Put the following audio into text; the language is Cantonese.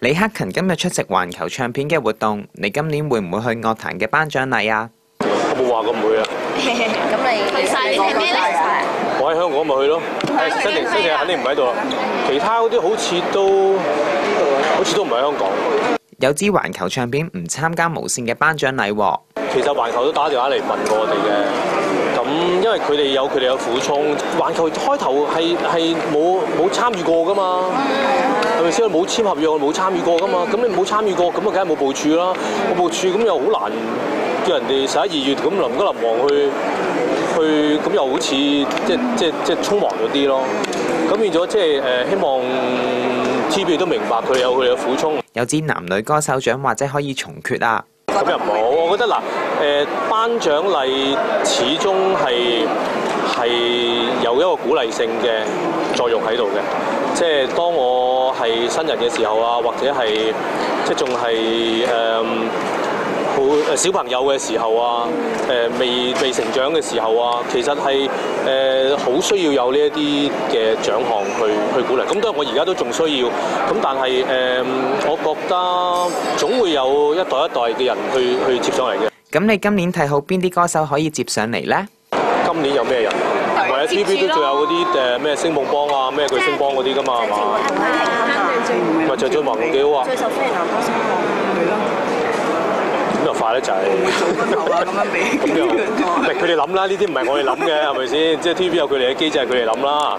李克勤今日出席環球唱片嘅活動，你今年會唔會去樂壇嘅頒獎禮啊？我冇話過唔會啊。咁你去晒？你係咩咧？我喺香港咪去咯。新城肯定唔喺度啦。其他嗰啲好似都唔喺香港。有支環球唱片唔參加無線嘅頒獎禮喎。其實環球都打電話嚟問過我哋嘅，咁因為佢哋有苦衷。環球開頭係冇參與過噶嘛，係咪先？冇簽合約，冇參與過噶嘛。咁你冇參與過，咁啊梗係冇部署啦。冇部署咁又好難叫人哋11、2月咁臨急臨忙去，咁又好似即係匆忙咗啲咯。咁變咗即係希望 TVB 都明白佢有嘅苦衷。有支男女歌手獎或者可以重缺啊？咁又冇，我覺得嗱，頒獎禮始終係有一個鼓勵性嘅作用喺度嘅。即係當我係新人嘅時候啊，或者係即係仲係好小朋友嘅時候啊，未成長嘅時候啊，其實係好需要有呢一啲嘅獎項去鼓勵。咁當然我而家都仲需要，咁但係我覺得總會有一代一代嘅人去接上嚟嘅。咁你今年睇好邊啲歌手可以接上嚟呢？今年有咩人？唔係啊 ，TVB 都仲有嗰啲咩星夢幫啊，咩巨星幫嗰啲噶嘛，係嘛？咪鄭俊弘幾好啊！最受歡迎男歌星咁又快得滯，咁樣比咁又唔係佢哋諗啦，呢啲唔係我哋諗嘅，係咪先？即係 TVB 有佢哋嘅機制，係佢哋諗啦。